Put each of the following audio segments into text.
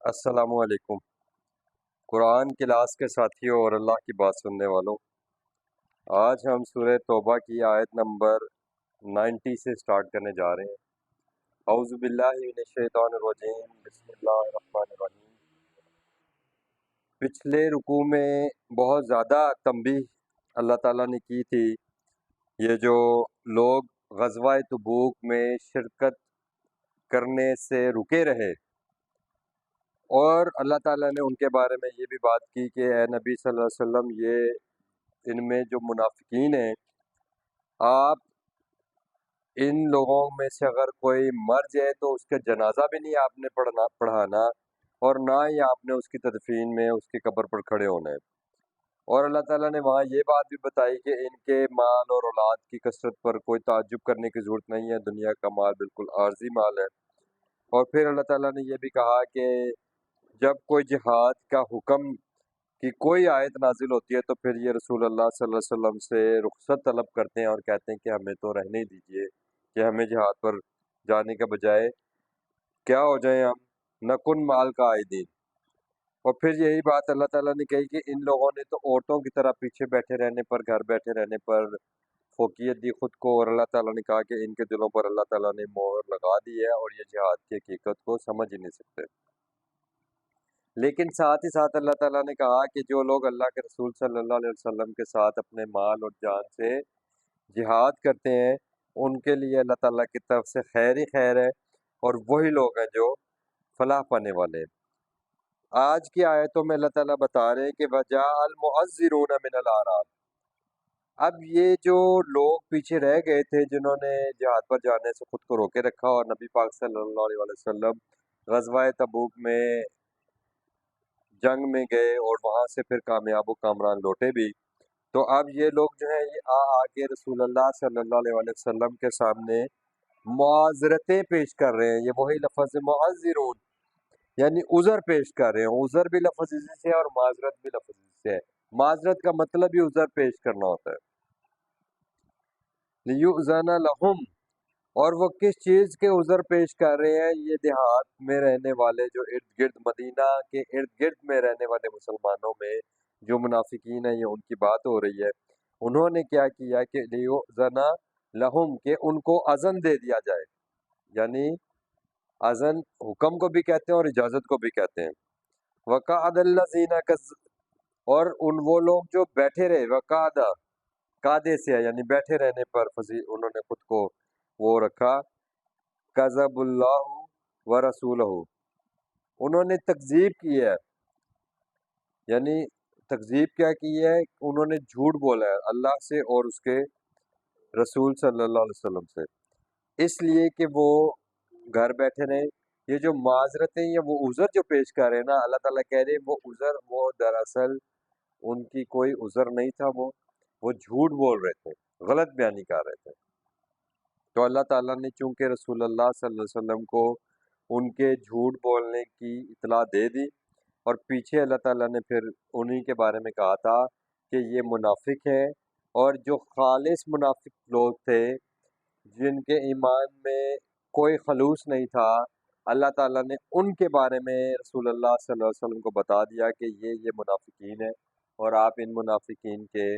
السلام علیکم۔ قرآن کلاس کے ساتھیوں اور اللہ کی بات سننے والوں، آج ہم سورہ توبہ کی آیت نمبر 90 سے سٹارٹ کرنے جا رہے ہیں۔ اعوذ باللہ من الشیطان الرجیم، بسم اللہ الرحمن الرحیم۔ پچھلے رکوع میں بہت زیادہ تنبیہ اللہ تعالیٰ نے کی تھی، یہ جو لوگ غزوہ تبوک میں شرکت کرنے سے رکے رہے، اور اللہ تعالیٰ نے ان کے بارے میں یہ بھی بات کی کہ اے نبی صلی اللہ علیہ وسلم، یہ ان میں جو منافقین ہیں، آپ ان لوگوں میں سے اگر کوئی مر جائے تو اس کا جنازہ بھی نہیں آپ نے پڑھانا، اور نہ ہی آپ نے اس کی تدفین میں اس کی قبر پر کھڑے ہونا ہے۔ اور اللہ تعالیٰ نے وہاں یہ بات بھی بتائی کہ ان کے مال اور اولاد کی کثرت پر کوئی تعجب کرنے کی ضرورت نہیں ہے، دنیا کا مال بالکل عارضی مال ہے۔ اور پھر اللہ تعالیٰ نے یہ بھی کہا کہ جب کوئی جہاد کا حکم کی کوئی آیت نازل ہوتی ہے تو پھر یہ رسول اللہ صلی اللہ علیہ وسلم سے رخصت طلب کرتے ہیں اور کہتے ہیں کہ ہمیں تو رہنے ہی دیجیے، کہ ہمیں جہاد پر جانے کے بجائے کیا ہو جائیں، ہم نکن مال کا عائدین۔ اور پھر یہی بات اللہ تعالیٰ نے کہی کہ ان لوگوں نے تو عورتوں کی طرح پیچھے بیٹھے رہنے پر، گھر بیٹھے رہنے پر فوقیت دی خود کو، اور اللہ تعالیٰ نے کہا کہ ان کے دلوں پر اللہ تعالیٰ نے مہر لگا دی ہے اور یہ جہاد کی حقیقت کو سمجھ ہی نہیں سکتے۔ لیکن ساتھ ہی ساتھ اللہ تعالیٰ نے کہا کہ جو لوگ اللہ کے رسول صلی اللہ علیہ وسلم کے ساتھ اپنے مال اور جان سے جہاد کرتے ہیں، ان کے لیے اللہ تعالیٰ کی طرف سے خیر ہی خیر ہے، اور وہی لوگ ہیں جو فلاح پانے والے ہیں۔ آج کی آیتوں میں اللہ تعالیٰ بتا رہے ہیں کہ وَجَاءَ الْمُعَذِّرُونَ مِنَ الْأَعْرَابِ۔ اب یہ جو لوگ پیچھے رہ گئے تھے، جنہوں نے جہاد پر جانے سے خود کو روکے رکھا، اور نبی پاک صلی اللہ علیہ وسلم غزوہ تبوک میں جنگ میں گئے اور وہاں سے پھر کامیاب و کامران لوٹے بھی، تو اب یہ لوگ جو ہیں یہ آ کے رسول اللہ صلی اللہ علیہ وسلم کے سامنے معذرتیں پیش کر رہے ہیں۔ یہ وہی لفظ معذرون، یعنی عذر پیش کر رہے ہیں۔ عذر بھی لفظ اسی سے ہے اور معذرت بھی لفظ اسی سے ہے۔ معذرت کا مطلب ہی عذر پیش کرنا ہوتا ہے۔ لِيُؤْذَنَ لَهُمْ، اور وہ کس چیز کے عذر پیش کر رہے ہیں؟ یہ دیہات میں رہنے والے جو ارد گرد، مدینہ کے ارد گرد میں رہنے والے مسلمانوں میں جو منافقین ہیں، یہ ان کی بات ہو رہی ہے۔ انہوں نے کیا کیا کہ لِيُؤْذَنَ لَهُمْ، کہ ان کو اذن دے دیا جائے، یعنی اذن حکم کو بھی کہتے ہیں اور اجازت کو بھی کہتے ہیں۔ وَقَعَدَ الَّذِينَ، اور وہ لوگ جو بیٹھے رہے، وقعد قعدے سے ہے یعنی بیٹھے رہنے پر انہوں نے خود کو وہ رکھا، کذب اللہ و رسولہ، انہوں نے تکذیب کی ہے، یعنی تکذیب کیا کی ہے؟ انہوں نے جھوٹ بولا ہے اللہ سے اور اس کے رسول صلی اللہ علیہ وسلم سے، اس لیے کہ وہ گھر بیٹھے رہے۔ یہ جو معذرتیں یا وہ عذر جو پیش کر رہے ہیں نا، اللہ تعالیٰ کہہ رہے ہیں وہ عذر، وہ دراصل ان کی کوئی عذر نہیں تھا، وہ جھوٹ بول رہے تھے، غلط بیانی کر رہے تھے۔ تو اللہ تعالیٰ نے چونکہ رسول اللہ صلی اللہ علیہ وسلم کو ان کے جھوٹ بولنے کی اطلاع دے دی، اور پیچھے اللہ تعالیٰ نے پھر انہی کے بارے میں کہا تھا کہ یہ منافق ہے، اور جو خالص منافق لوگ تھے جن کے ایمان میں کوئی خلوص نہیں تھا، اللہ تعالیٰ نے ان کے بارے میں رسول اللہ صلی اللہ علیہ وسلم کو بتا دیا کہ یہ منافقین ہیں، اور آپ ان منافقین کے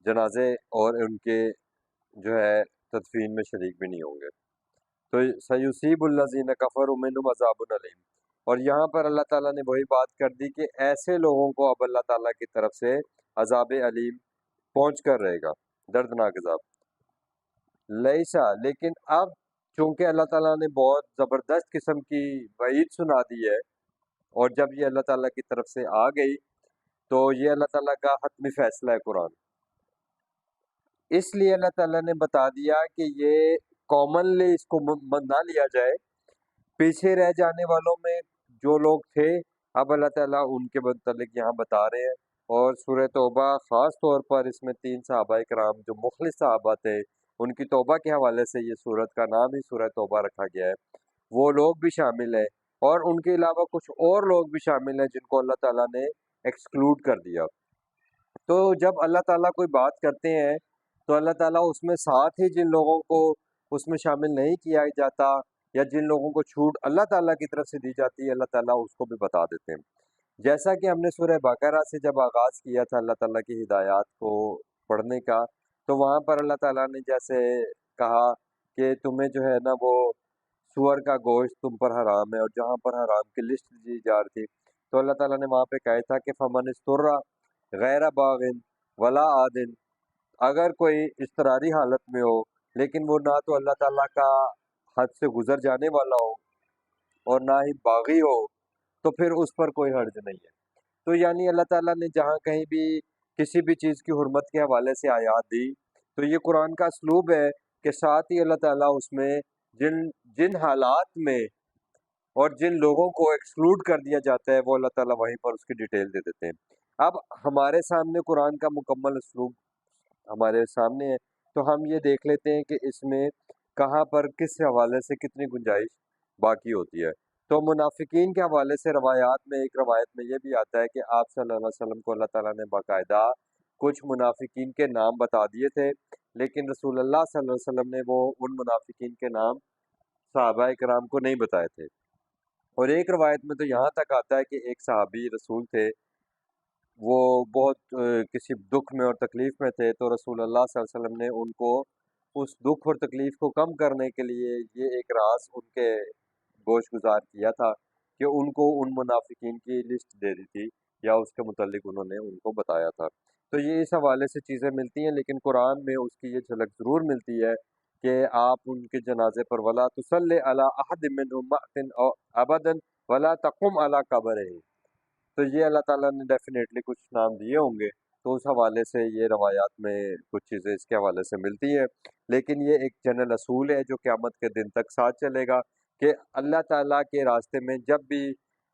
جنازے اور ان کے جو ہے تدفین میں شریک بھی نہیں ہوں گے۔ تو سیصیب الذین کفروا منہم عذاب علیم، اور یہاں پر اللہ تعالیٰ نے وہی بات کر دی کہ ایسے لوگوں کو اب اللہ تعالیٰ کی طرف سے عذاب علیم پہنچ کر رہے گا، دردناک عذاب۔ لیسا، لیکن اب چونکہ اللہ تعالیٰ نے بہت زبردست قسم کی وعید سنا دی ہے، اور جب یہ اللہ تعالیٰ کی طرف سے آ گئی تو یہ اللہ تعالیٰ کا حتمی فیصلہ ہے قرآن، اس لیے اللہ تعالیٰ نے بتا دیا کہ یہ کامنلی اس کو نہ لیا جائے۔ پیچھے رہ جانے والوں میں جو لوگ تھے، اب اللہ تعالیٰ ان کے متعلق یہاں بتا رہے ہیں، اور سورہ توبہ خاص طور پر اس میں 3 صحابہ کرام جو مخلص صحابہ تھے، ان کی توبہ کے حوالے سے یہ سورت کا نام ہی سورہ توبہ رکھا گیا ہے، وہ لوگ بھی شامل ہیں، اور ان کے علاوہ کچھ اور لوگ بھی شامل ہیں جن کو اللہ تعالیٰ نے ایکسکلوڈ کر دیا۔ تو جب اللہ تعالیٰ کوئی بات کرتے ہیں تو اللہ تعالیٰ اس میں ساتھ ہی جن لوگوں کو اس میں شامل نہیں کیا جاتا یا جن لوگوں کو چھوٹ اللہ تعالیٰ کی طرف سے دی جاتی ہے اللہ تعالیٰ اس کو بھی بتا دیتے ہیں۔ جیسا کہ ہم نے سورہ بقرہ سے جب آغاز کیا تھا اللہ تعالیٰ کی ہدایات کو پڑھنے کا، تو وہاں پر اللہ تعالیٰ نے جیسے کہا کہ تمہیں جو ہے نا وہ سور کا گوشت تم پر حرام ہے، اور جہاں پر حرام کی لسٹ دی جا رہی تھی تو اللہ تعالیٰ نے وہاں پہ کہا تھا کہ فمن استر غیر باغن ولا عادن، اگر کوئی اضطراری حالت میں ہو لیکن وہ نہ تو اللہ تعالیٰ کا حد سے گزر جانے والا ہو اور نہ ہی باغی ہو، تو پھر اس پر کوئی حرج نہیں ہے۔ تو یعنی اللہ تعالیٰ نے جہاں کہیں بھی کسی بھی چیز کی حرمت کے حوالے سے آیات دی تو یہ قرآن کا اسلوب ہے کہ ساتھ ہی اللہ تعالیٰ اس میں جن حالات میں اور جن لوگوں کو ایکسکلوڈ کر دیا جاتا ہے وہ اللہ تعالیٰ وہیں پر اس کی ڈیٹیل دے دیتے ہیں۔ اب ہمارے سامنے قرآن کا مکمل اسلوب ہمارے سامنے ہے تو ہم یہ دیکھ لیتے ہیں کہ اس میں کہاں پر کس حوالے سے کتنی گنجائش باقی ہوتی ہے۔ تو منافقین کے حوالے سے روایات میں ایک روایت میں یہ بھی آتا ہے کہ آپ صلی اللہ علیہ وسلم کو اللہ تعالیٰ نے باقاعدہ کچھ منافقین کے نام بتا دیے تھے، لیکن رسول اللہ صلی اللہ علیہ وسلم نے وہ ان منافقین کے نام صحابہ کرام کو نہیں بتائے تھے۔ اور ایک روایت میں تو یہاں تک آتا ہے کہ ایک صحابی رسول تھے، وہ بہت کسی دکھ میں اور تکلیف میں تھے، تو رسول اللہ صلی اللہ علیہ وسلم نے ان کو اس دکھ اور تکلیف کو کم کرنے کے لیے یہ ایک راز ان کے گوش گزار کیا تھا کہ ان کو ان منافقین کی لسٹ دے دی تھی یا اس کے متعلق انہوں نے ان کو بتایا تھا۔ تو یہ اس حوالے سے چیزیں ملتی ہیں، لیکن قرآن میں اس کی یہ جھلک ضرور ملتی ہے کہ آپ ان کے جنازے پر ولا تصلی علی احد منہم مأت ابدا ولا تقم علی قبرہ، تو یہ اللہ تعالیٰ نے ڈیفینیٹلی کچھ نام دیے ہوں گے، تو اس حوالے سے یہ روایات میں کچھ چیزیں اس کے حوالے سے ملتی ہیں، لیکن یہ ایک جنرل اصول ہے جو قیامت کے دن تک ساتھ چلے گا کہ اللہ تعالیٰ کے راستے میں جب بھی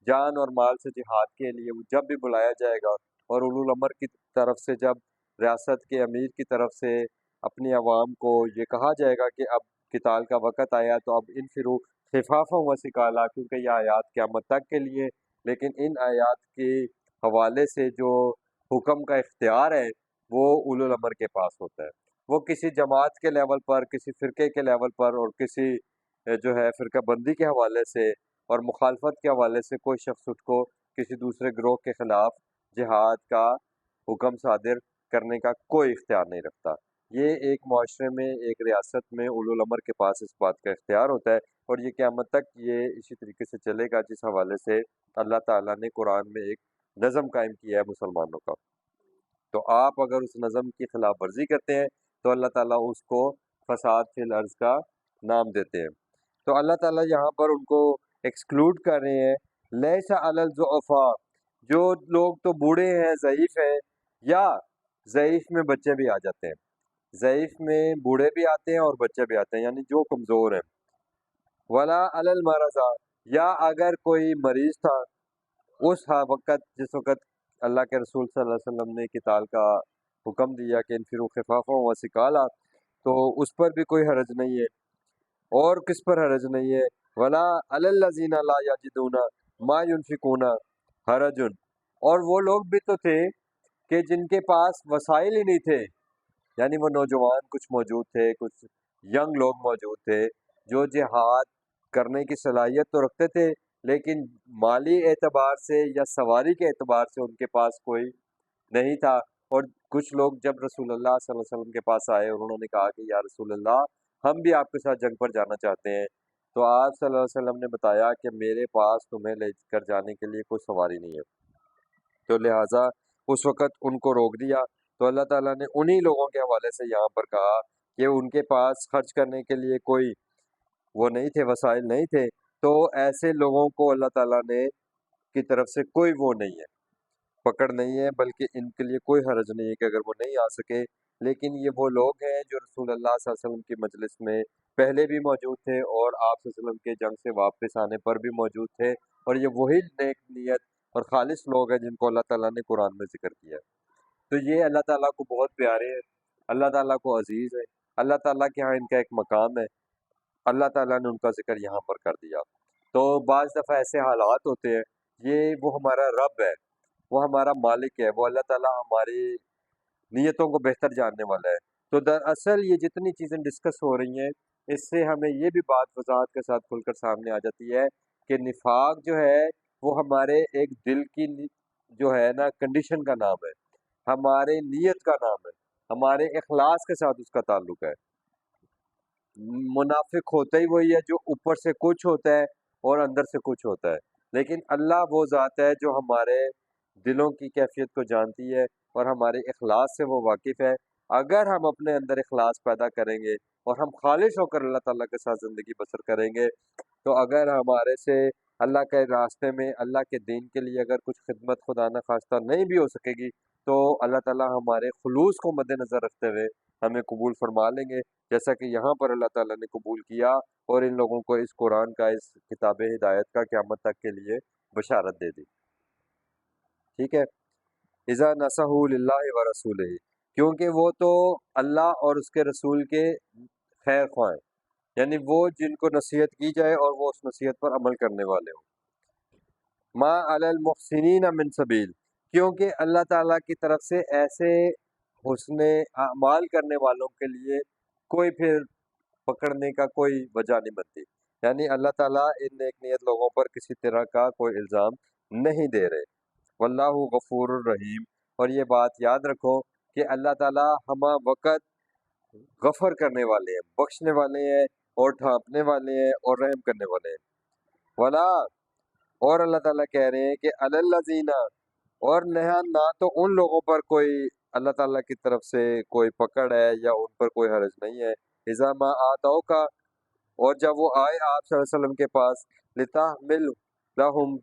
جان اور مال سے جہاد کے لیے جب بھی بلایا جائے گا، اور اولو الامر کی طرف سے جب ریاست کے امیر کی طرف سے اپنی عوام کو یہ کہا جائے گا کہ اب قتال کا وقت آیا تو اب انفروا خفافا و ثقالا، کیونکہ یہ آیات قیامت تک کے لیے، لیکن ان آیات کے حوالے سے جو حکم کا اختیار ہے وہ اولو الامر کے پاس ہوتا ہے، وہ کسی جماعت کے لیول پر، کسی فرقے کے لیول پر اور کسی جو ہے فرقہ بندی کے حوالے سے اور مخالفت کے حوالے سے کوئی شخص اس کو کسی دوسرے گروہ کے خلاف جہاد کا حکم صادر کرنے کا کوئی اختیار نہیں رکھتا۔ یہ ایک معاشرے میں ایک ریاست میں اولو الامر کے پاس اس بات کا اختیار ہوتا ہے، اور یہ قیامت تک یہ اسی طریقے سے چلے گا جس حوالے سے اللہ تعالیٰ نے قرآن میں ایک نظم قائم کیا ہے مسلمانوں کا۔ تو آپ اگر اس نظم کی خلاف ورزی کرتے ہیں تو اللہ تعالیٰ اس کو فساد فی الارض کا نام دیتے ہیں۔ تو اللہ تعالیٰ یہاں پر ان کو ایکسکلوڈ کر رہے ہیں، لیس علی الضعفاء، جو لوگ تو بوڑھے ہیں، ضعیف ہیں، یا ضعیف میں بچے بھی آ جاتے ہیں، ضعیف میں بوڑھے بھی آتے ہیں اور بچے بھی آتے ہیں، یعنی جو کمزور ہیں، ولا علی المرضى، یا اگر کوئی مریض تھا اس وقت جس وقت اللہ کے رسول صلی اللہ علیہ وسلم نے قتال کا حکم دیا کہ انفروا خفافا و ثقالا، تو اس پر بھی کوئی حرج نہیں ہے۔ اور کس پر حرج نہیں ہے؟ ولا علی الذین لا یجدون ما ينفقون حرج، اور وہ لوگ بھی تو تھے کہ جن کے پاس وسائل ہی نہیں تھے، یعنی وہ نوجوان کچھ موجود تھے، کچھ ینگ لوگ موجود تھے جو جہاد کرنے کی صلاحیت تو رکھتے تھے، لیکن مالی اعتبار سے یا سواری کے اعتبار سے ان کے پاس کوئی نہیں تھا۔ اور کچھ لوگ جب رسول اللہ صلی اللہ علیہ وسلم کے پاس آئے اور انہوں نے کہا کہ یا رسول اللہ ہم بھی آپ کے ساتھ جنگ پر جانا چاہتے ہیں، تو آپ صلی اللہ علیہ وسلم نے بتایا کہ میرے پاس تمہیں لے کر جانے کے لیے کوئی سواری نہیں ہے، تو لہٰذا اس وقت ان کو روک دیا۔ تو اللہ تعالیٰ نے انہی لوگوں کے حوالے سے یہاں پر کہا کہ ان کے پاس خرچ کرنے کے لیے کوئی وہ نہیں تھے، وسائل نہیں تھے، تو ایسے لوگوں کو اللہ تعالیٰ نے کی طرف سے کوئی وہ نہیں ہے، پکڑ نہیں ہے، بلکہ ان کے لیے کوئی حرج نہیں ہے کہ اگر وہ نہیں آ سکے۔ لیکن یہ وہ لوگ ہیں جو رسول اللہ صلی اللہ علیہ وسلم کی مجلس میں پہلے بھی موجود تھے اور آپ صلی اللہ علیہ وسلم کے جنگ سے واپس آنے پر بھی موجود تھے، اور یہ وہی نیک نیت اور خالص لوگ ہیں جن کو اللہ تعالیٰ نے قرآن میں ذکر کیا ہے۔ تو یہ اللہ تعالیٰ کو بہت پیارے ہیں، اللہ تعالیٰ کو عزیز ہے، اللہ تعالیٰ کے ہاں ان کا ایک مقام ہے، اللہ تعالیٰ نے ان کا ذکر یہاں پر کر دیا۔ تو بعض دفعہ ایسے حالات ہوتے ہیں، یہ وہ ہمارا رب ہے، وہ ہمارا مالک ہے، وہ اللہ تعالیٰ ہماری نیتوں کو بہتر جاننے والا ہے۔ تو دراصل یہ جتنی چیزیں ڈسکس ہو رہی ہیں اس سے ہمیں یہ بھی بات وضاحت کے ساتھ کھل کر سامنے آ جاتی ہے کہ نفاق جو ہے وہ ہمارے ایک دل کی جو ہے نا کنڈیشن کا نام ہے، ہمارے نیت کا نام ہے، ہمارے اخلاص کے ساتھ اس کا تعلق ہے۔ منافق ہوتا ہی وہی ہے جو اوپر سے کچھ ہوتا ہے اور اندر سے کچھ ہوتا ہے، لیکن اللہ وہ ذات ہے جو ہمارے دلوں کی کیفیت کو جانتی ہے اور ہمارے اخلاص سے وہ واقف ہے۔ اگر ہم اپنے اندر اخلاص پیدا کریں گے اور ہم خالص ہو کر اللہ تعالیٰ کے ساتھ زندگی بسر کریں گے، تو اگر ہمارے سے اللہ کے راستے میں اللہ کے دین کے لیے اگر کچھ خدمت خدا نخواستہ نہیں بھی ہو سکے گی، تو اللہ تعالیٰ ہمارے خلوص کو مد نظر رکھتے ہوئے ہمیں قبول فرما لیں گے، جیسا کہ یہاں پر اللہ تعالیٰ نے قبول کیا اور ان لوگوں کو اس قرآن کا، اس کتاب ہدایت کا قیامت تک کے لیے بشارت دے دی۔ ٹھیک ہے، اذا نصحوا للہ و رسولہ، کیونکہ وہ تو اللہ اور اس کے رسول کے خیر خواہ ہیں، یعنی وہ جن کو نصیحت کی جائے اور وہ اس نصیحت پر عمل کرنے والے ہوں۔ ما علی المحسنین من سبیل، کیونکہ اللہ تعالیٰ کی طرف سے ایسے حسن اعمال کرنے والوں کے لیے کوئی پھر پکڑنے کا کوئی وجہ نہیں بنتی، یعنی اللہ تعالیٰ ان نیک نیت لوگوں پر کسی طرح کا کوئی الزام نہیں دے رہے۔ واللہ غفور الرحیم، اور یہ بات یاد رکھو کہ اللہ تعالیٰ ہمہ وقت غفر کرنے والے ہیں، بخشنے والے ہیں اور ڈھانپنے والے ہیں اور رحم کرنے والے ہیں۔ ولا، اور اللہ تعالیٰ کہہ رہے ہیں کہ الذین، اور نہ تو ان لوگوں پر کوئی اللہ تعالیٰ کی طرف سے کوئی پکڑ ہے یا ان پر کوئی حرج نہیں ہے، اذا ما آتاؤ کا، اور جب وہ آئے آپ صلی اللہ علیہ وسلم کے پاس، لتحمل لہم،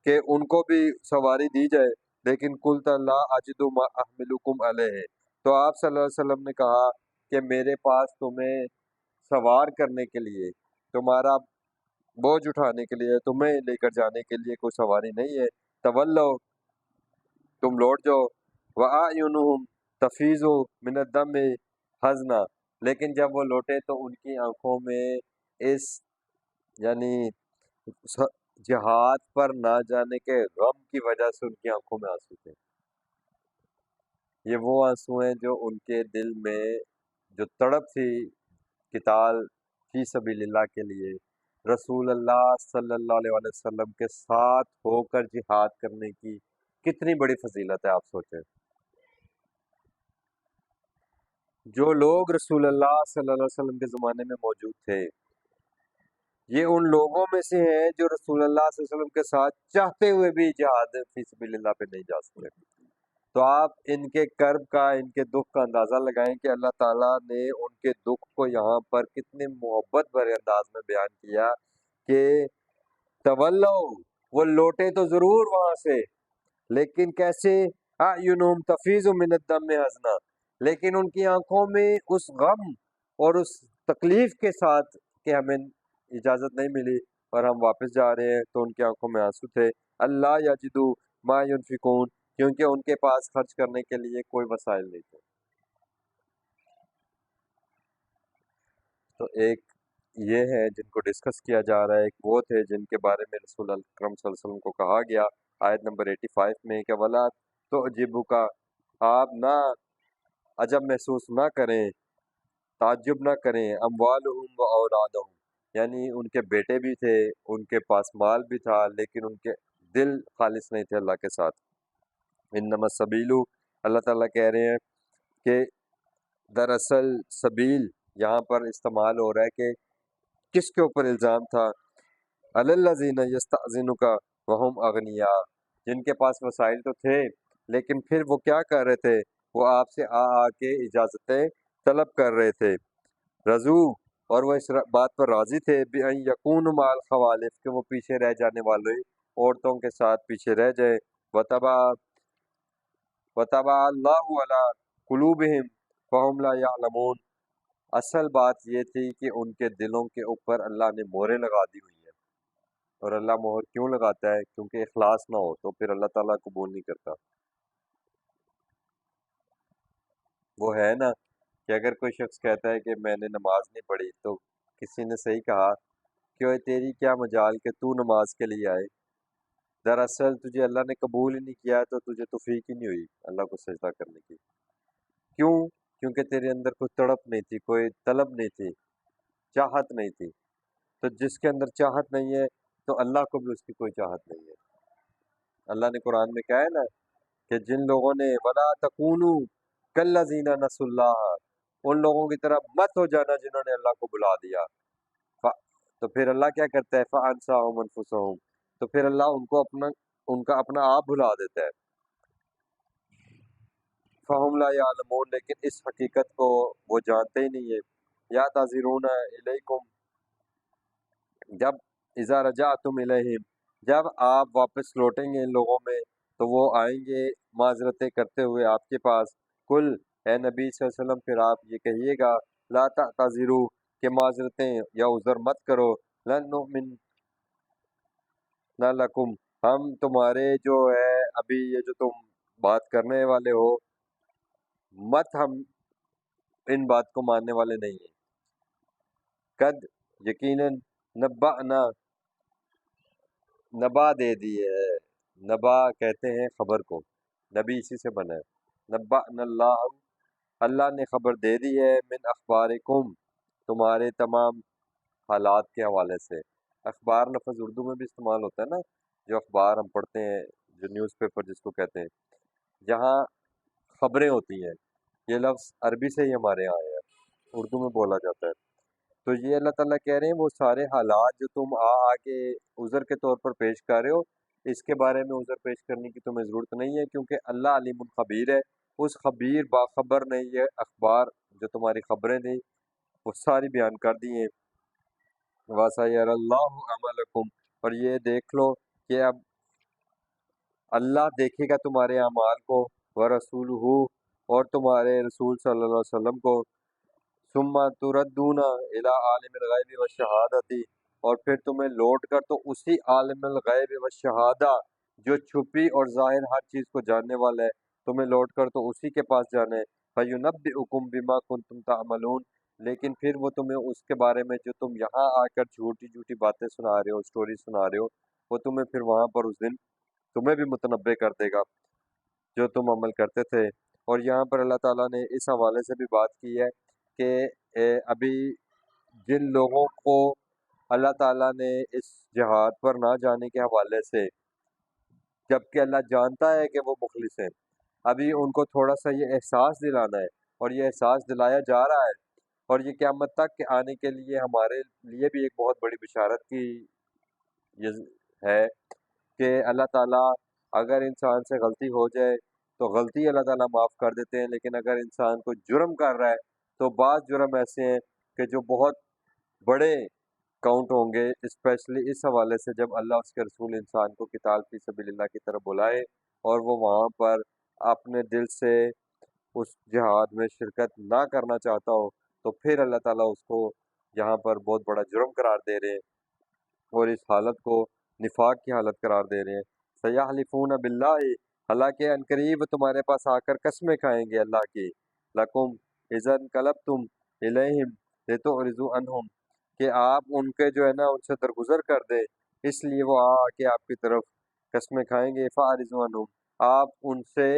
کہ ان کو بھی سواری دی جائے، لیکن قلت لا اجد ما احملکم علیہ، تو آپ صلی اللہ علیہ وسلم نے کہا کہ میرے پاس تمہیں سوار کرنے کے لیے، تمہارا بوجھ اٹھانے کے لیے، تمہیں لے کر جانے کے لیے کوئی سواری نہیں ہے۔ تولو، تم لوٹ جاؤ، وَأَعْيُنُهُمْ تَفِيضُ مِنَ الدَّمِ حَزْنًا، لیکن جب وہ لوٹے تو ان کی آنکھوں میں اس یعنی جہاد پر نہ جانے کے غم کی وجہ سے ان کی آنکھوں میں آنسو تھے۔ یہ وہ آنسو ہیں جو ان کے دل میں جو تڑپ تھی قتال فی سبیل اللہ کے لیے، رسول اللہ صلی اللہ علیہ وسلم کے ساتھ ہو کر جہاد کرنے کی کتنی بڑی فضیلت ہے، آپ سوچیں۔ جو لوگ رسول اللہ صلی اللہ علیہ وسلم کے زمانے میں موجود تھے، یہ ان لوگوں میں سے ہیں جو رسول اللہ صلی اللہ علیہ وسلم کے ساتھ چاہتے ہوئے بھی جہاد فی سبیل اللہ پہ نہیں جا سکتے۔ تو آپ ان کے کرب کا، ان کے دکھ کا اندازہ لگائیں کہ اللہ تعالیٰ نے ان کے دکھ کو یہاں پر کتنے محبت بھرے انداز میں بیان کیا کہ تولو، وہ لوٹے تو ضرور وہاں سے، لیکن کیسے؟ اعینہم تفیض من الدم حزنا، لیکن ان کی آنکھوں میں اس غم اور اس تکلیف کے ساتھ کہ ہمیں اجازت نہیں ملی اور ہم واپس جا رہے ہیں، تو ان کی آنکھوں میں آنسو تھے۔ اللہ یجدو ما ینفقون، کیونکہ ان کے پاس خرچ کرنے کے لیے کوئی وسائل نہیں تھے۔ تو ایک یہ ہے جن کو ڈسکس کیا جا رہا ہے، ایک وہ تھے جن کے بارے میں رسول اکرم صلی اللہ علیہ وسلم کو کہا گیا آیت نمبر 85 میں کہ ولا تو عجیبو کا، آپ نہ عجب محسوس نہ کریں، تعجب نہ کریں، اموالہم و اولادہم، یعنی ان کے بیٹے بھی تھے، ان کے پاس مال بھی تھا، لیکن ان کے دل خالص نہیں تھے اللہ کے ساتھ۔ انما السبیل، اللہ تعالیٰ کہہ رہے ہیں کہ دراصل سبیل یہاں پر استعمال ہو رہا ہے کہ کس کے اوپر الزام تھا؟ علی الذین یستأذنک وہم اغنیاء، جن کے پاس وسائل تو تھے لیکن پھر وہ کیا کر رہے تھے؟ وہ آپ سے آ کے اجازتیں طلب کر رہے تھے۔ رضو، اور وہ اس بات پر راضی تھے بِأَن یکونوا مع الخوالف، کہ وہ پیچھے رہ جانے والے عورتوں کے ساتھ پیچھے رہ جائے۔ وطبع اللہ علی قلوبہم فہم لا یعلمون، اصل بات یہ تھی کہ ان کے دلوں کے اوپر اللہ نے مہریں لگا دی ہوئی ہیں، اور اللہ مہر کیوں لگاتا ہے؟ کیونکہ اخلاص نہ ہو تو پھر اللہ تعالیٰ قبول نہیں کرتا۔ وہ ہے نا کہ اگر کوئی شخص کہتا ہے کہ میں نے نماز نہیں پڑھی، تو کسی نے صحیح کہا کہ اوے تیری کیا مجال کہ تو نماز کے لیے آئے، دراصل تجھے اللہ نے قبول ہی نہیں کیا، تو تجھے توفیق ہی نہیں ہوئی اللہ کو سجدہ کرنے کی۔ کیوں؟ کیونکہ تیرے اندر کوئی تڑپ نہیں تھی، کوئی طلب نہیں تھی۔ چاہت نہیں تھی۔ تو جس کے اندر چاہت نہیں ہے تو اللہ کو بھی اس کی کوئی چاہت نہیں ہے۔ اللہ نے قرآن میں کہا ہے نا کہ جن لوگوں نے وَلَا تَكُونُوا كَالَّذِينَ نَسُوا اللَّهَ، ان لوگوں کی طرح مت ہو جانا جنہوں نے اللہ کو بلا دیا۔ تو پھر اللہ کیا کرتا ہے؟ فَأَنسَاهُمْ أَنفُسَهُمْ، تو پھر اللہ ان کا اپنا آپ بھلا دیتا ہے۔ فَهُمْ لَا يَعْلَمُونَ، لیکن اس حقیقت کو وہ جانتے ہی نہیں ہے۔ یا تَعْذِرُونَ إِلَيْكُمْ، جب اذا رجعتم الیہم، جب آپ واپس لوٹیں گے ان لوگوں میں تو وہ آئیں گے معذرتیں کرتے ہوئے آپ کے پاس۔ کل، اے نبی صلی اللہ علیہ وسلم پھر آپ یہ کہیے گا لا تعتذروا، کہ معذرتیں یا عذر مت کرو، لن نؤمن لکم، ہم تمہارے جو ہے ابھی یہ جو تم بات کرنے والے ہو مت ہم ان بات کو ماننے والے نہیں ہیں۔ قد، یقیناً، نبأنا، نبا دے دی ہے، نبا کہتے ہیں خبر کو، نبی اسی سے بنا ہے۔ نبأنا اللہ، اللہ نے خبر دے دی ہے، من اخبارکم، تمہارے تمام حالات کے حوالے سے۔ اخبار لفظ اردو میں بھی استعمال ہوتا ہے نا، جو اخبار ہم پڑھتے ہیں، جو نیوز پیپر جس کو کہتے ہیں، جہاں خبریں ہوتی ہیں، یہ لفظ عربی سے ہی ہمارے یہاں آیا ہے، اردو میں بولا جاتا ہے۔ تو یہ اللہ تعالیٰ کہہ رہے ہیں وہ سارے حالات جو تم آ کے عذر کے طور پر پیش کر رہے ہو، اس کے بارے میں عذر پیش کرنے کی تمہیں ضرورت نہیں ہے، کیونکہ اللہ علیم الخبیر ہے، اس خبیر باخبر نے یہ اخبار جو تمہاری خبریں تھیں وہ ساری بیان کر دی ہیں۔ وَسَيَرَ اللَّهُ عَمَلَكُمْ، اور یہ دیکھ لو کہ اب اللہ دیکھے گا تمہارے اعمال کو، وَرَسُولُهُ، اور تمہارے رسول صلی اللہ علیہ وسلم کو، ثُمَّ تُرَدُّونَ إِلَىٰ عَالِمِ الْغَيْبِ وَالشَّهَادَةِ، اور پھر تمہیں لوٹ کر تو اسی عالم الغیب والشہادہ جو چھپی اور ظاہر ہر چیز کو جاننے والا ہے، تمہیں لوٹ کر تو اسی کے پاس جانا ہے۔ فَيُنَبِّئُكُم بِمَا كُنتُمْ تَعْمَلُونَ، لیکن پھر وہ تمہیں اس کے بارے میں جو تم یہاں آ کر جھوٹی جھوٹی باتیں سنا رہے ہو، سٹوری سنا رہے ہو، وہ تمہیں پھر وہاں پر اس دن تمہیں بھی متنبع کر دے گا جو تم عمل کرتے تھے۔ اور یہاں پر اللہ تعالیٰ نے اس حوالے سے بھی بات کی ہے کہ ابھی جن لوگوں کو اللہ تعالیٰ نے اس جہاد پر نہ جانے کے حوالے سے، جبکہ اللہ جانتا ہے کہ وہ مخلص ہیں، ابھی ان کو تھوڑا سا یہ احساس دلانا ہے، اور یہ احساس دلایا جا رہا ہے، اور یہ قیامت تک کے آنے کے لیے ہمارے لیے بھی ایک بہت بڑی بشارت کی یہ ہے کہ اللہ تعالیٰ اگر انسان سے غلطی ہو جائے تو غلطی اللہ تعالیٰ معاف کر دیتے ہیں، لیکن اگر انسان کو جرم کر رہا ہے تو بعض جرم ایسے ہیں کہ جو بہت بڑے کاؤنٹ ہوں گے، اسپیشلی اس حوالے سے جب اللہ اس کے رسول انسان کو قتال فی سبیل اللہ کی طرف بلائے اور وہ وہاں پر اپنے دل سے اس جہاد میں شرکت نہ کرنا چاہتا ہو، تو پھر اللہ تعالیٰ اس کو یہاں پر بہت بڑا جرم قرار دے رہے ہیں اور اس حالت کو نفاق کی حالت قرار دے رہے ہیں۔ سیحلفون باللہ، حالانکہ عنقریب تمہارے پاس آ کر قسمیں کھائیں گے اللہ کی، لکم اذا انقلبتم الیہم لتعرضوا عنہم، کہ آپ ان کے جو ہے نا ان سے درگزر کر دیں، اس لیے وہ آ کے آپ کی طرف قسمیں کھائیں گے۔ فاعرضوا عنہم، آپ ان سے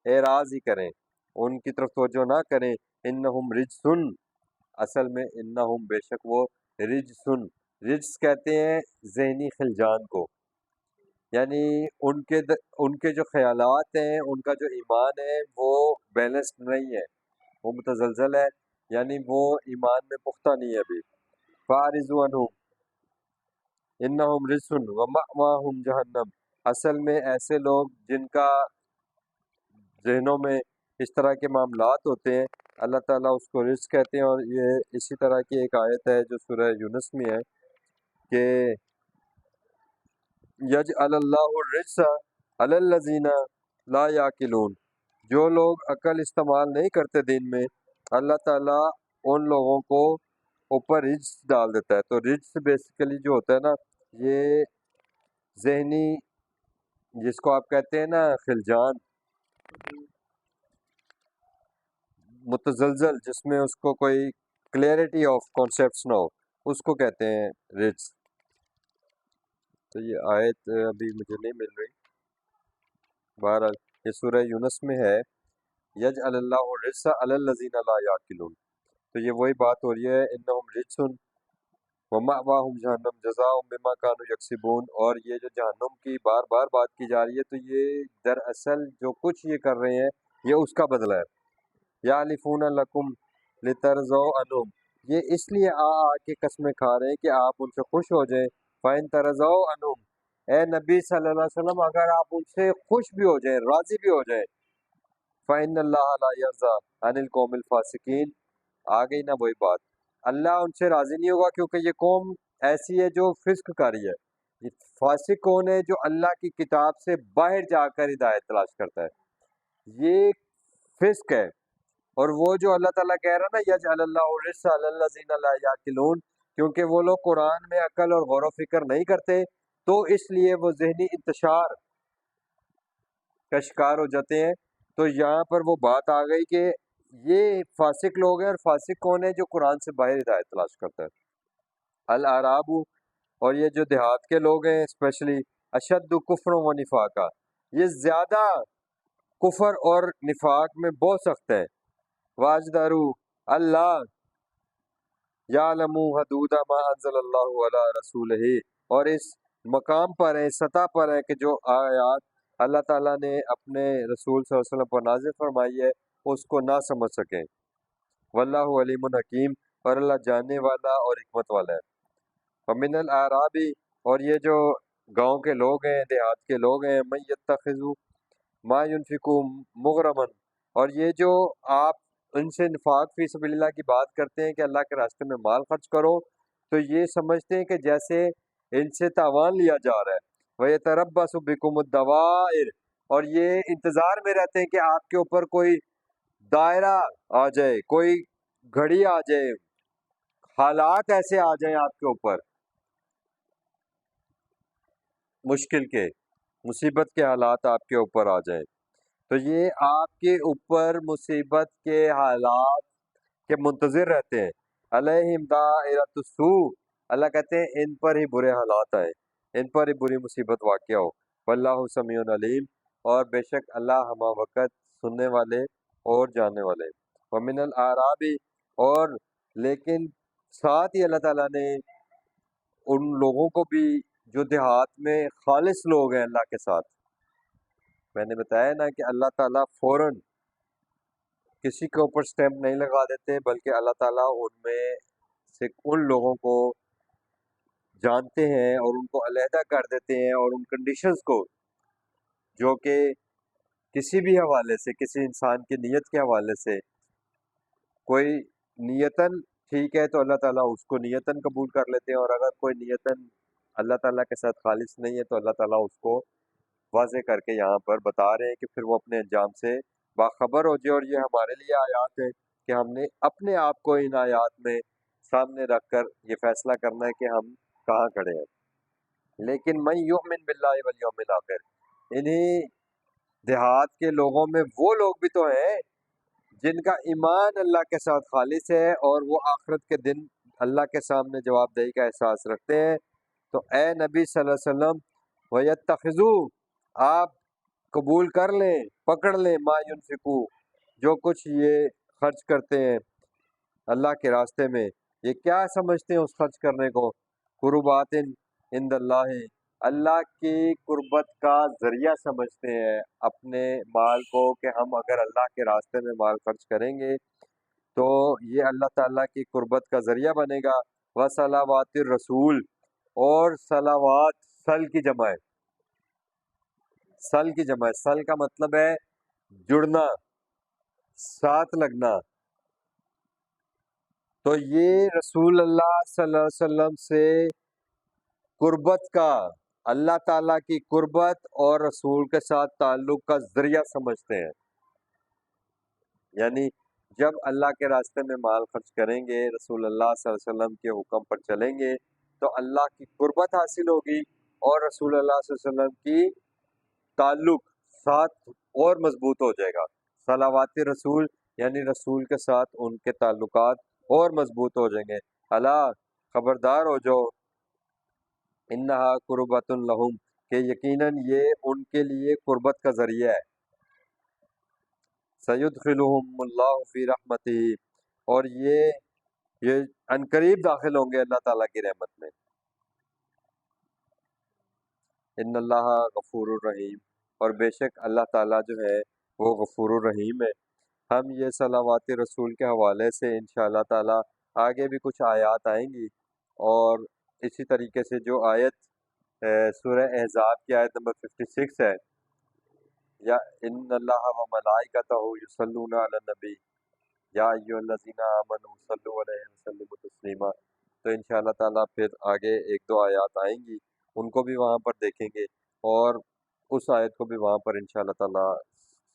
اعراض ہی کریں، ان کی طرف توجہ نہ کریں۔ انہم رجسن، اصل میں انہم بے شک وہ، رجسن، رجس کہتے ہیں ذہنی خلجان کو، یعنی ان کے جو خیالات ہیں، ان کا جو ایمان ہے وہ بیلنسڈ نہیں ہے، وہ متزلزل ہے، یعنی وہ ایمان میں پختہ نہیں ہے ابھی۔ فَأَعْرِضُوا عَنْهُمْ إِنَّهُمْ رِجْسٌ وَمَأْوَاهُمْ جَهَنَّمُ، اصل میں ایسے لوگ جن کا ذہنوں میں اس طرح کے معاملات ہوتے ہیں، اللہ تعالیٰ اس کو رجس کہتے ہیں۔ اور یہ اسی طرح کی ایک آیت ہے جو سورہ یونس میں ہے کہ یجعل اللہ الرجس علی الذین لا یعقلون، جو لوگ عقل استعمال نہیں کرتے دین میں، اللہ تعالیٰ ان لوگوں کو اوپر رجس ڈال دیتا ہے۔ تو رجس بیسیکلی جو ہوتا ہے نا، یہ ذہنی، جس کو آپ کہتے ہیں نا خلجان، متزلزل، جس میں اس کو کوئی کلیئرٹی آف کانسیپٹس نہ ہو، اس کو کہتے ہیں رجس۔ تو یہ آیت ابھی مجھے نہیں مل رہی، بہرحال یہ سورہ یونس میں ہے، یجعل اللہ الرجس علی الذین لا یعقلون۔ تو یہ وہی بات ہو رہی ہے، انہم رجسن، وَمَأْوَاهُمْ جَهَنَّمُ جَزَاءً بِمَا كَانُوا يَكْسِبُونَ، اور یہ جو جہنم کی بار بار بات کی جا رہی ہے، تو یہ دراصل جو کچھ یہ کر رہے ہیں یہ اس کا بدلہ ہے۔ یَحْلِفُونَ لَكُمْ لِتَرْضَوْا عَنْهُمْ، یہ اس لیے آ کے قسمیں کھا رہے ہیں کہ آپ ان سے خوش ہو جائیں۔ فَإِن تَرْضَوْا عَنْهُمْ، اے نبی صلی اللہ علیہ وسلم اگر آپ ان سے خوش بھی ہو جائیں، راضی بھی ہو جائیں، فَإِنَّ اللَّهَ لَا يَرْضَىٰ عَنِ الْقَوْمِ الْفَاسِقِينَ، آ گئی نا وہی بات، اللہ ان سے راضی نہیں ہوگا کیونکہ یہ قوم ایسی ہے جو فسق کاری ہے۔ یہ فاسق کون ہے؟ جو اللہ کی کتاب سے باہر جا کر ہدایت تلاش کرتا ہے، یہ فسق ہے۔ اور وہ جو اللہ تعالیٰ کہہ رہا ہے نا یجعل اللہ الرجس علی الذین لا یعقلون، کیونکہ وہ لوگ قرآن میں عقل اور غور و فکر نہیں کرتے، تو اس لیے وہ ذہنی انتشار کا شکار ہو جاتے ہیں۔ تو یہاں پر وہ بات آ گئی کہ یہ فاسق لوگ ہیں، اور فاسق کون ہے؟ جو قرآن سے باہر ہدایت تلاش کرتا ہے۔ الاعراب، اور یہ جو دیہات کے لوگ ہیں اسپیشلی، اشد کفر و نفاقہ، یہ زیادہ کفر اور نفاق میں بہت سخت ہے۔ واجدارو اللہ یعلمو حدود ما انزل اللہ علی رسولہ، اور اس مقام پر ہے، سطح پر ہے کہ جو آیات اللہ تعالیٰ نے اپنے رسول صلی اللہ علیہ وسلم پر نازل فرمائی ہے اس کو نہ سمجھ سکیں۔ واللہ علیم حکیم، اور اللہ جاننے والا اور حکمت والا ہے۔ ومن الاعراب، اور یہ جو گاؤں کے لوگ ہیں، دیہات کے لوگ ہیں، من یتخذ ما ينفق مغرما، اور یہ جو آپ ان سے انفاق فی سبیل اللہ کی بات کرتے ہیں کہ اللہ کے راستے میں مال خرچ کرو، تو یہ سمجھتے ہیں کہ جیسے ان سے تاوان لیا جا رہا ہے۔ وَيَتَرَبَّصُ بِكُمُ الدَّوَائِرَ، اور یہ انتظار میں رہتے ہیں کہ آپ کے اوپر کوئی دائرہ آ جائے، کوئی گھڑی آ جائے، حالات ایسے آ جائیں آپ کے اوپر مشکل کے، مصیبت کے حالات آپ کے اوپر آ جائیں، تو یہ آپ کے اوپر مصیبت کے حالات کے منتظر رہتے ہیں۔ علیہم دائرۃ السوء، اللہ کہتے ہیں ان پر ہی برے حالات آئے، ان پر ہی بری مصیبت واقع ہو۔ واللہ سمیع علیم، اور بے شک اللہ ہمہ وقت سننے والے اور جاننے والے۔ ومن الاعراب، اور لیکن ساتھ ہی اللہ تعالیٰ نے ان لوگوں کو بھی جو دیہات میں خالص لوگ ہیں اللہ کے ساتھ، میں نے بتایا نا کہ اللہ تعالیٰ فوراً کسی کے اوپر سٹیمپ نہیں لگا دیتے، بلکہ اللہ تعالیٰ ان میں سے ان لوگوں کو جانتے ہیں اور ان کو علیحدہ کر دیتے ہیں، اور ان کنڈیشنز کو جو کہ کسی بھی حوالے سے، کسی انسان کی نیت کے حوالے سے، کوئی نیتاً ٹھیک ہے تو اللہ تعالیٰ اس کو نیتاً قبول کر لیتے ہیں، اور اگر کوئی نیتاً اللہ تعالیٰ کے ساتھ خالص نہیں ہے تو اللہ تعالیٰ اس کو واضح کر کے یہاں پر بتا رہے ہیں کہ پھر وہ اپنے انجام سے باخبر ہو جائے۔ اور یہ ہمارے لیے آیات ہے کہ ہم نے اپنے آپ کو ان آیات میں سامنے رکھ کر یہ فیصلہ کرنا ہے کہ ہم کہاں کھڑے ہیں۔ لیکن من یؤمن باللہ والیوم الآخر، انہی دیہات کے لوگوں میں وہ لوگ بھی تو ہیں جن کا ایمان اللہ کے ساتھ خالص ہے، اور وہ آخرت کے دن اللہ کے سامنے جواب دہی کا احساس رکھتے ہیں۔ تو اے نبی صلی اللہ علیہ وسلم، وَيَتَّخِذُوا، آپ قبول کر لیں، پکڑ لیں، ما ينفقو، جو کچھ یہ خرچ کرتے ہیں اللہ کے راستے میں، یہ کیا سمجھتے ہیں اس خرچ کرنے کو؟ قربات عند اللہ، اللہ کی قربت کا ذریعہ سمجھتے ہیں اپنے مال کو، کہ ہم اگر اللہ کے راستے میں مال خرچ کریں گے تو یہ اللہ تعالیٰ کی قربت کا ذریعہ بنے گا۔ وصلوات الرسول، اور صلوات سل کی جمع ہے، سل کی جمع ہے، سل کا مطلب ہے جڑنا، ساتھ لگنا، تو یہ رسول اللہ صلی اللہ علیہ وسلم سے قربت کا، اللہ تعالیٰ کی قربت اور رسول کے ساتھ تعلق کا ذریعہ سمجھتے ہیں۔ یعنی جب اللہ کے راستے میں مال خرچ کریں گے، رسول اللہ صلی اللہ علیہ وسلم کے حکم پر چلیں گے، تو اللہ کی قربت حاصل ہوگی، اور رسول اللہ صلی اللہ علیہ وسلم کی تعلق ساتھ اور مضبوط ہو جائے گا۔ صلوات رسول یعنی رسول کے ساتھ ان کے تعلقات اور مضبوط ہو جائیں گے۔ اللہ خبردار ہو جو، انہا قربت لہم، کہ یقیناً یہ ان کے لیے قربت کا ذریعہ ہے۔ سیدخلہم اللہ فی رحمتہ، اور یہ یہ عنقریب داخل ہوں گے اللہ تعالیٰ کی رحمت میں۔ ان اللہ غفور الرحیم، اور بے شک اللہ تعالیٰ جو ہے وہ غفور الرحیم ہے۔ ہم یہ صلوات رسول کے حوالے سے انشاءاللہ تعالیٰ آگے بھی کچھ آیات آئیں گی، اور اسی طریقے سے جو آیت سورہ احزاب کی آیت نمبر 56 ہے، یا ان اللہ و ملائکتہ یصلون علی النبی یا ایھا الذین آمنوا صلوا علیہ وسلموا تسلیما، تو انشاءاللہ تعالیٰ پھر آگے ایک دو آیات آئیں گی، ان کو بھی وہاں پر دیکھیں گے، اور اس آیت کو بھی وہاں پر انشاءاللہ تعالیٰ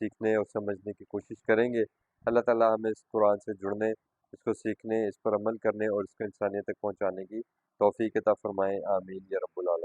سیکھنے اور سمجھنے کی کوشش کریں گے۔ اللہ تعالیٰ ہمیں اس قرآن سے جڑنے، اس کو سیکھنے، اس پر عمل کرنے اور اس کو انسانیت تک پہنچانے کی توفیق عطا فرمائے، آمین یا رب العالمین۔